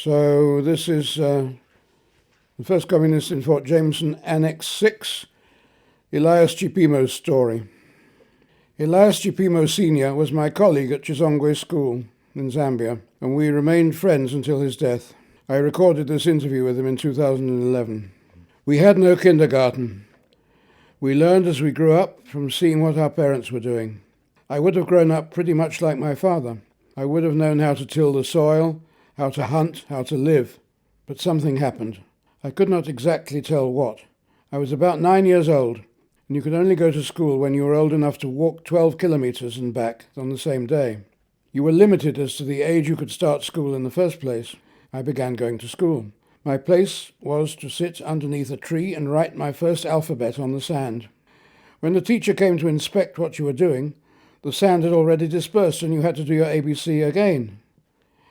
So this is the first communist in Fort Jameson, Annex 6, Elias Chipimo's story. Elias Chipimo Sr. was my colleague at Chizongwe School in Zambia, and we remained friends until his death. I recorded this interview with him in 2011. We had no kindergarten. We learned as we grew up from seeing what our parents were doing. I would have grown up pretty much like my father. I would have known how to till the soil, how to hunt, how to live. But something happened. I could not exactly tell what. I was about 9 years old, and you could only go to school when you were old enough to walk 12 kilometers and back on the same day. You were limited as to the age you could start school in the first place. I began going to school. My place was to sit underneath a tree and write my first alphabet on the sand. When the teacher came to inspect what you were doing, the sand had already dispersed and you had to do your ABC again.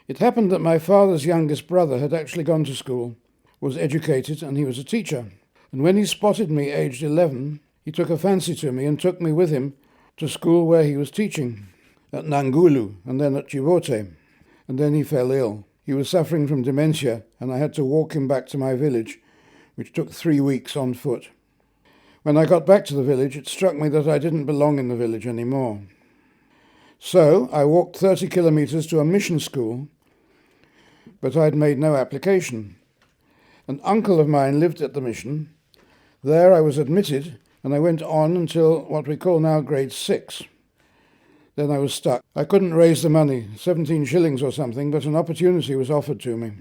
It happened that my father's youngest brother had actually gone to school, was educated, and he was a teacher. And when he spotted me aged 11, he took a fancy to me and took me with him to school where he was teaching, at Nangulu and then at Chivote. And then he fell ill. He was suffering from dementia, and I had to walk him back to my village, which took 3 weeks on foot. When I got back to the village, it struck me that I didn't belong in the village anymore. So I walked 30 kilometers to a mission school, but I'd made no application. An uncle of mine lived at the mission. There I was admitted, and I went on until what we call now grade 6. Then I was stuck. I couldn't raise the money, 17 shillings or something, but an opportunity was offered to me.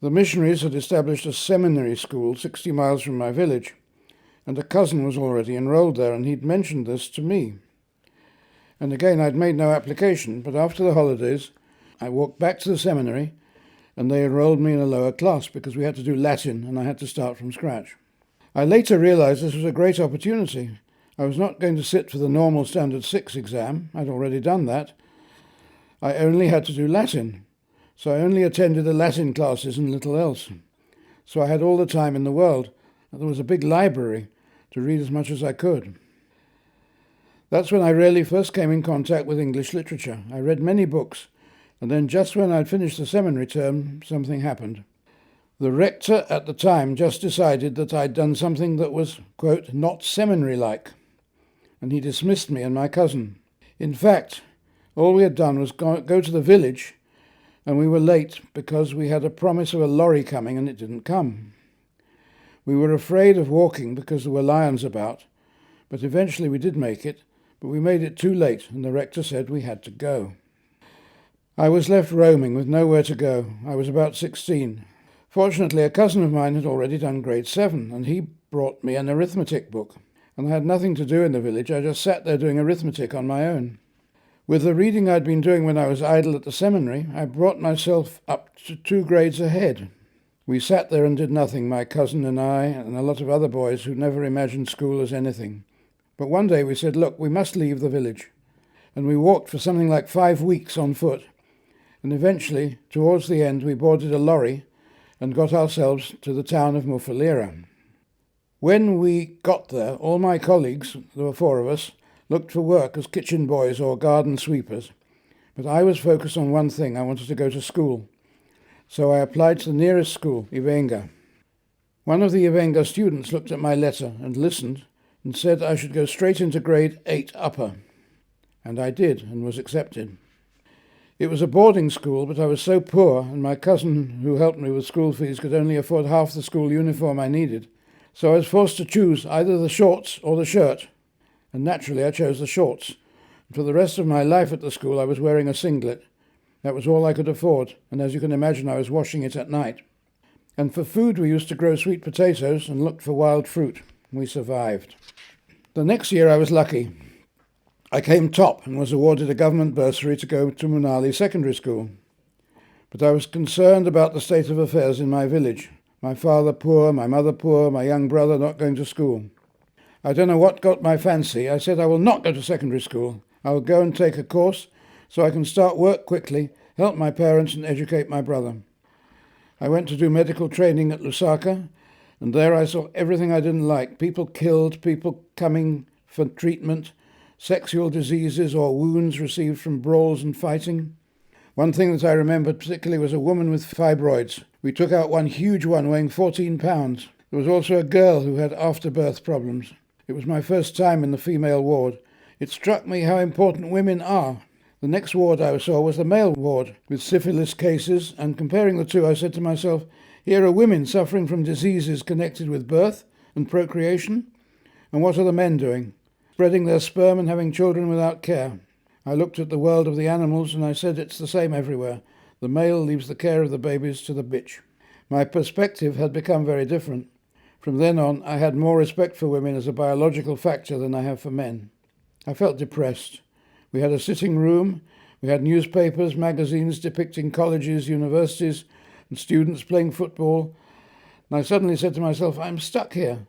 The missionaries had established a seminary school 60 miles from my village, and a cousin was already enrolled there, and he'd mentioned this to me. And again, I'd made no application, but after the holidays, I walked back to the seminary, and they enrolled me in a lower class because we had to do Latin, and I had to start from scratch. I later realized this was a great opportunity. I was not going to sit for the normal Standard 6 exam. I'd already done that. I only had to do Latin, so I only attended the Latin classes and little else. So I had all the time in the world. There was a big library to read as much as I could. That's when I really first came in contact with English literature. I read many books, and then just when I'd finished the seminary term, something happened. The rector at the time just decided that I'd done something that was, quote, not seminary-like, and he dismissed me and my cousin. In fact, all we had done was go to the village, and we were late because we had a promise of a lorry coming and it didn't come. We were afraid of walking because there were lions about, but eventually we did make it, but we made it too late and the rector said we had to go. I was left roaming with nowhere to go. I was about 16. Fortunately, a cousin of mine had already done grade 7, and he brought me an arithmetic book. And I had nothing to do in the village. I just sat there doing arithmetic on my own. With the reading I'd been doing when I was idle at the seminary, I brought myself up to 2 grades ahead. We sat there and did nothing, my cousin and I, and a lot of other boys who never imagined school as anything. But one day we said, look, we must leave the village. And we walked for something like 5 weeks on foot. And eventually, towards the end, we boarded a lorry and got ourselves to the town of Mufulira. When we got there, all my colleagues, there were 4 of us, looked for work as kitchen boys or garden sweepers. But I was focused on one thing. I wanted to go to school. So I applied to the nearest school, Ivenga. One of the Ivenga students looked at my letter and listened and said I should go straight into grade 8 upper. And I did, and was accepted. It was a boarding school, but I was so poor, and my cousin, who helped me with school fees, could only afford half the school uniform I needed. So I was forced to choose either the shorts or the shirt. And naturally, I chose the shorts. And for the rest of my life at the school, I was wearing a singlet. That was all I could afford, and as you can imagine, I was washing it at night. And for food, we used to grow sweet potatoes and looked for wild fruit. We survived. The next year, I was lucky. I came top and was awarded a government bursary to go to Munali Secondary School. But I was concerned about the state of affairs in my village. My father poor, my mother poor, my young brother not going to school. I don't know what got my fancy. I said I will not go to secondary school. I will go and take a course so I can start work quickly, help my parents and educate my brother. I went to do medical training at Lusaka, and there I saw everything I didn't like. People killed, people coming for treatment, sexual diseases or wounds received from brawls and fighting. One thing that I remembered particularly was a woman with fibroids We took out one huge one weighing 14 pounds. There was also a girl who had afterbirth problems. It was my first time in the female ward. It struck me how important women are. The next ward I saw was the male ward, with syphilis cases, and comparing the two, I said to myself, here are women suffering from diseases connected with birth and procreation, and what are the men doing? Spreading their sperm and having children without care. I looked at the world of the animals, and I said it's the same everywhere. The male leaves the care of the babies to the bitch. My perspective had become very different. From then on, I had more respect for women as a biological factor than I have for men. I felt depressed. We had a sitting room. We had newspapers, magazines depicting colleges, universities, and students playing football. And I suddenly said to myself, I'm stuck here.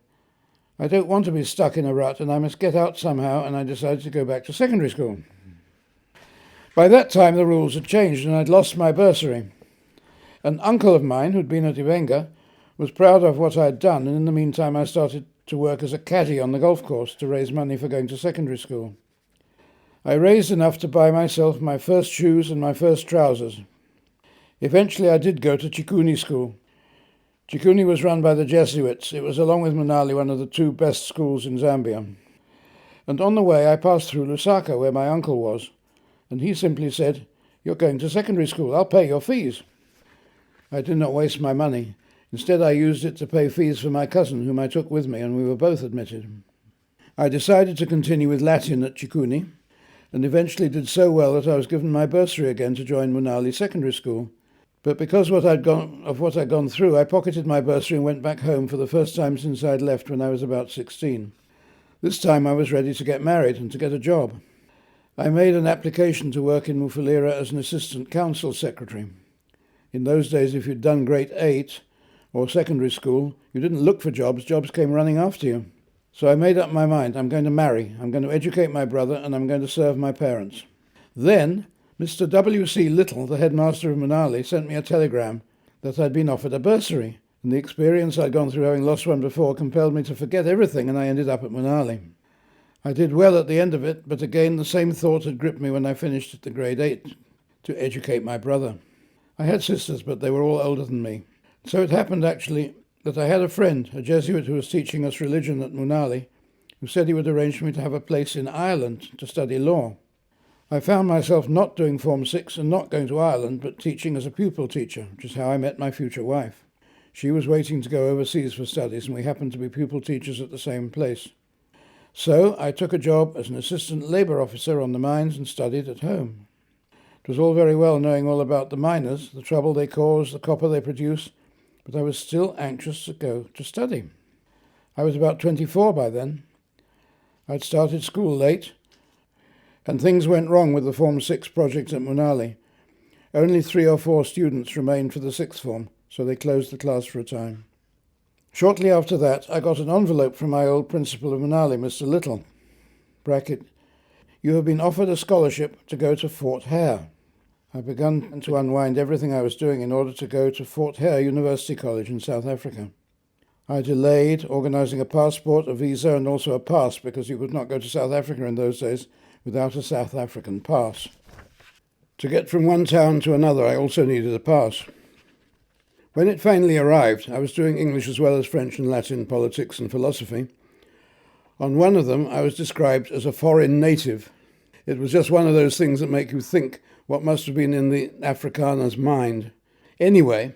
I don't want to be stuck in a rut, and I must get out somehow, and I decided to go back to secondary school. By that time, the rules had changed, and I'd lost my bursary. An uncle of mine, who'd been at Ivenga, was proud of what I'd done, and in the meantime I started to work as a caddy on the golf course to raise money for going to secondary school. I raised enough to buy myself my first shoes and my first trousers. Eventually I did go to Chikuni school. Chikuni was run by the Jesuits. It was, along with Manali, one of the two best schools in Zambia. And on the way I passed through Lusaka, where my uncle was, and he simply said, "You're going to secondary school, I'll pay your fees." I did not waste my money. Instead, I used it to pay fees for my cousin, whom I took with me, and we were both admitted. I decided to continue with Latin at Chikuni, and eventually did so well that I was given my bursary again to join Munali Secondary School. But because of what I'd gone through, I pocketed my bursary and went back home for the first time since I'd left when I was about 16. This time I was ready to get married and to get a job. I made an application to work in Mufulira as an assistant council secretary. In those days, if you'd done grade 8 or secondary school, you didn't look for jobs, jobs came running after you. So I made up my mind, I'm going to marry, I'm going to educate my brother, and I'm going to serve my parents. Then Mr. W.C. Little, the headmaster of Manali, sent me a telegram that I'd been offered a bursary, and the experience I'd gone through having lost one before compelled me to forget everything, and I ended up at Manali. I did well at the end of it, but again the same thought had gripped me when I finished at the grade 8, to educate my brother. I had sisters, but they were all older than me. So it happened, actually, that I had a friend, a Jesuit who was teaching us religion at Munali, who said he would arrange for me to have a place in Ireland to study law. I found myself not doing Form 6 and not going to Ireland, but teaching as a pupil teacher, which is how I met my future wife. She was waiting to go overseas for studies, and we happened to be pupil teachers at the same place. So I took a job as an assistant labour officer on the mines and studied at home. It was all very well knowing all about the miners, the trouble they cause, the copper they produce, but I was still anxious to go to study. I was about 24 by then. I'd started school late, and things went wrong with the Form 6 project at Munali. Only 3 or 4 students remained for the 6th form, so they closed the class for a time. Shortly after that, I got an envelope from my old principal of Manali, Mr. Little. Bracket, "You have been offered a scholarship to go to Fort Hare." I began to unwind everything I was doing in order to go to Fort Hare University College in South Africa. I delayed organising a passport, a visa, and also a pass, because you could not go to South Africa in those days without a South African pass. To get from one town to another, I also needed a pass. When it finally arrived, I was doing English as well as French and Latin, politics and philosophy. On one of them, I was described as a foreign native. It was just one of those things that make you think what must have been in the Afrikaner's mind. Anyway,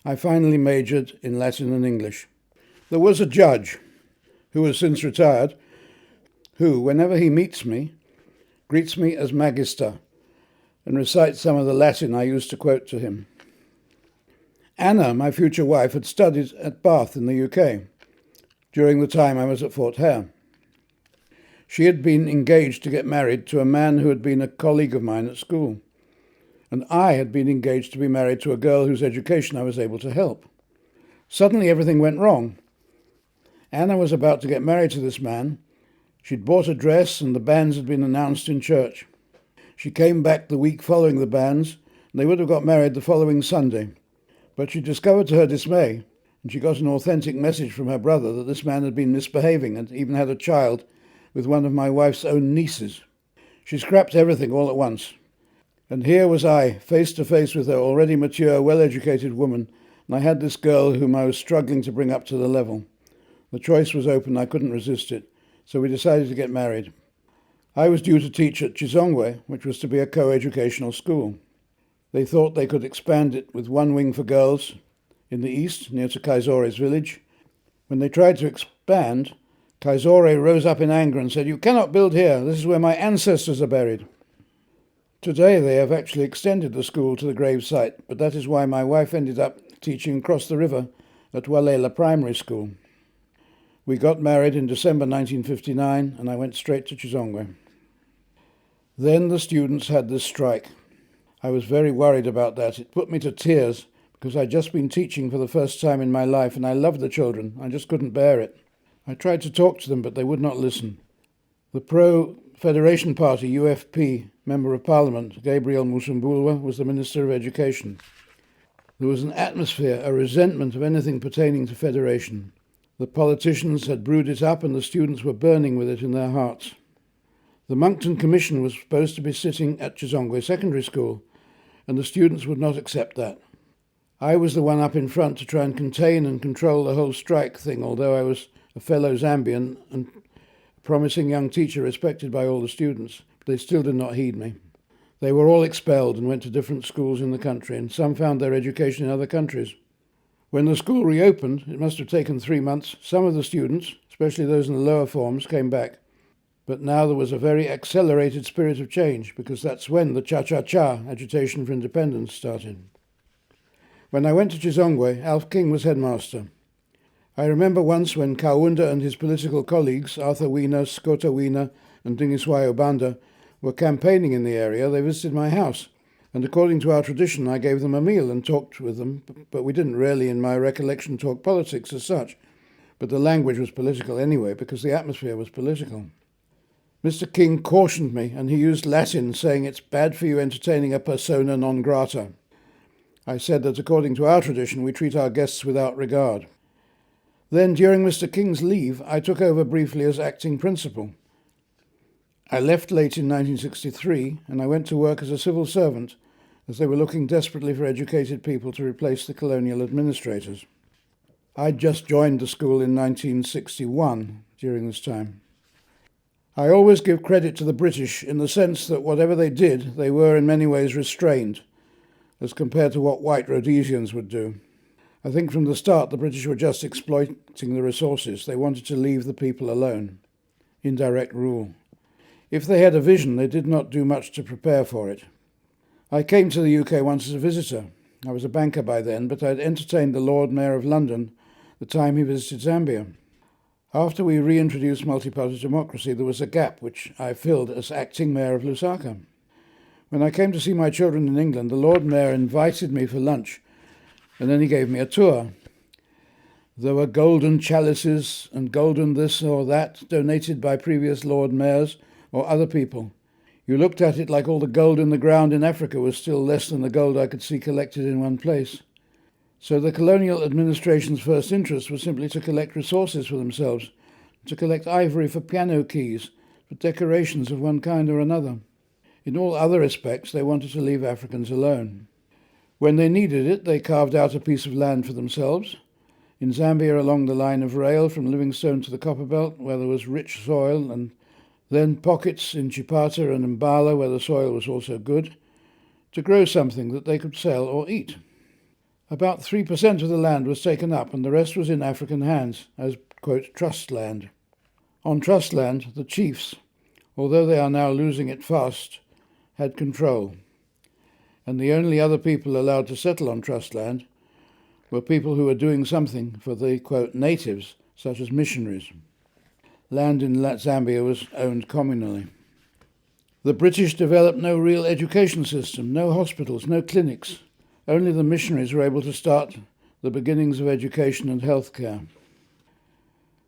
I finally majored in Latin and English. There was a judge, who has since retired, who, whenever he meets me, greets me as Magister and recites some of the Latin I used to quote to him. Anna, my future wife, had studied at Bath in the UK during the time I was at Fort Hare. She had been engaged to get married to a man who had been a colleague of mine at school, and I had been engaged to be married to a girl whose education I was able to help. Suddenly everything went wrong. Anna was about to get married to this man. She'd bought a dress and the banns had been announced in church. She came back the week following the banns, and they would have got married the following Sunday. But she discovered to her dismay, and she got an authentic message from her brother, that this man had been misbehaving and even had a child with one of my wife's own nieces. She scrapped everything all at once. And here was I, face to face with her already mature, well-educated woman, and I had this girl whom I was struggling to bring up to the level. The choice was open, I couldn't resist it, so we decided to get married. I was due to teach at Chizongwe, which was to be a co-educational school. They thought they could expand it with one wing for girls in the east, near to Kaizore's village. When they tried to expand, Kaizore rose up in anger and said, "You cannot build here. This is where my ancestors are buried." Today they have actually extended the school to the grave site, but that is why my wife ended up teaching across the river at Walela Primary School. We got married in December 1959, and I went straight to Chizongwe. Then the students had this strike. I was very worried about that. It put me to tears because I'd just been teaching for the first time in my life, and I loved the children. I just couldn't bear it. I tried to talk to them, but they would not listen. The pro-Federation Party, UFP, Member of Parliament, Gabriel Musumbulwa, was the Minister of Education. There was an atmosphere, a resentment of anything pertaining to federation. The politicians had brewed it up, and the students were burning with it in their hearts. The Moncton Commission was supposed to be sitting at Chizongwe Secondary School, and the students would not accept that. I was the one up in front to try and contain and control the whole strike thing, although I was a fellow Zambian and a promising young teacher respected by all the students. But they still did not heed me. They were all expelled and went to different schools in the country, and some found their education in other countries. When the school reopened, it must have taken 3 months, some of the students, especially those in the lower forms, came back. But now there was a very accelerated spirit of change, because that's when the Cha-Cha-Cha agitation for independence started. When I went to Chizongwe, Alf King was headmaster. I remember once when Kaunda and his political colleagues, Arthur Weiner, Skota Weiner, and Dingiswayo Banda, were campaigning in the area, they visited my house. And according to our tradition, I gave them a meal and talked with them, but we didn't really, in my recollection, talk politics as such. But the language was political anyway, because the atmosphere was political. Mr. King cautioned me, and he used Latin, saying it's bad for you entertaining a persona non grata. I said that according to our tradition, we treat our guests without regard. Then, during Mr. King's leave, I took over briefly as acting principal. I left late in 1963, and I went to work as a civil servant, as they were looking desperately for educated people to replace the colonial administrators. I'd just joined the school in 1961 during this time. I always give credit to the British in the sense that whatever they did, they were in many ways restrained, as compared to what white Rhodesians would do. I think from the start the British were just exploiting the resources. They wanted to leave the people alone. Indirect rule. If they had a vision, they did not do much to prepare for it. I came to the UK once as a visitor. I was a banker by then, but I'd entertained the Lord Mayor of London the time he visited Zambia. After we reintroduced multi-party democracy, there was a gap which I filled as acting mayor of Lusaka. When I came to see my children in England, the Lord Mayor invited me for lunch, and then he gave me a tour. There were golden chalices and golden this or that donated by previous Lord Mayors or other people. You looked at it like all the gold in the ground in Africa was still less than the gold I could see collected in one place. So the colonial administration's first interest was simply to collect resources for themselves, to collect ivory for piano keys, for decorations of one kind or another. In all other respects, they wanted to leave Africans alone. When they needed it, they carved out a piece of land for themselves. In Zambia, along the line of rail from Livingstone to the Copperbelt, where there was rich soil, and then pockets in Chipata and Mbala, where the soil was also good, to grow something that they could sell or eat. About 3% of the land was taken up, and the rest was in African hands, as, quote, trust land. On trust land, the chiefs, although they are now losing it fast, had control. And the only other people allowed to settle on trust land were people who were doing something for the, quote, natives, such as missionaries. Land in Zambia was owned communally. The British developed no real education system, no hospitals, no clinics. Only the missionaries were able to start the beginnings of education and healthcare.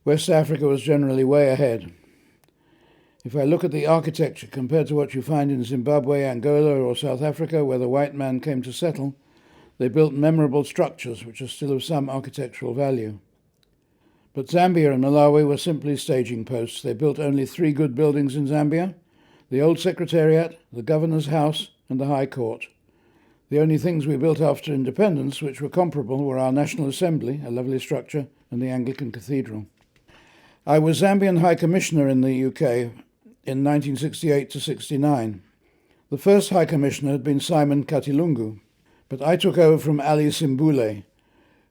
West Africa was generally way ahead. If I look at the architecture compared to what you find in Zimbabwe, Angola, or South Africa, where the white man came to settle, they built memorable structures which are still of some architectural value. But Zambia and Malawi were simply staging posts. They built only 3 good buildings in Zambia: the old secretariat, the governor's house, and the High Court. The only things we built after independence which were comparable were our National Assembly, a lovely structure, and the Anglican Cathedral. I was Zambian High Commissioner in the UK in 1968 to 69. The first High Commissioner had been Simon Katilungu, but I took over from Ali Simbule,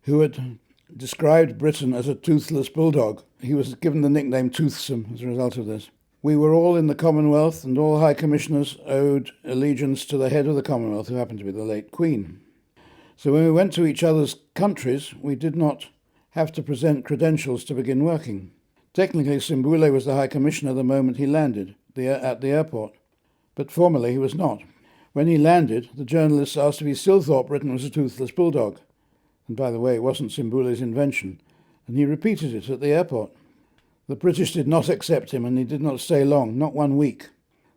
who had described Britain as a toothless bulldog. He was given the nickname Toothsome as a result of this. We were all in the Commonwealth, and all High Commissioners owed allegiance to the head of the Commonwealth, who happened to be the late Queen. So when we went to each other's countries, we did not have to present credentials to begin working. Technically, Simbule was the High Commissioner the moment he landed at the airport, but formally he was not. When he landed, the journalists asked if he still thought Britain was a toothless bulldog. And by the way, it wasn't Simbule's invention, and he repeated it at the airport. The British did not accept him, and he did not stay long, not 1 week.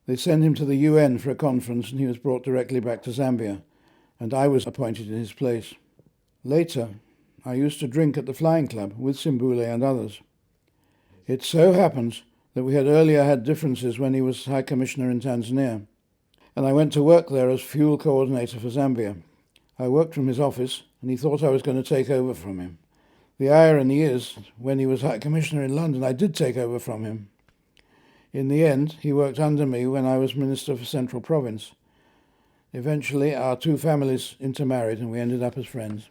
They sent him to the UN for a conference, and he was brought directly back to Zambia, and I was appointed in his place. Later, I used to drink at the Flying Club with Simbule and others. It so happens that we had earlier had differences when he was High Commissioner in Tanzania, and I went to work there as fuel coordinator for Zambia. I worked from his office, and he thought I was going to take over from him. The irony is, when he was High Commissioner in London, I did take over from him. In the end, he worked under me when I was Minister for Central Province. Eventually, our two families intermarried, and we ended up as friends.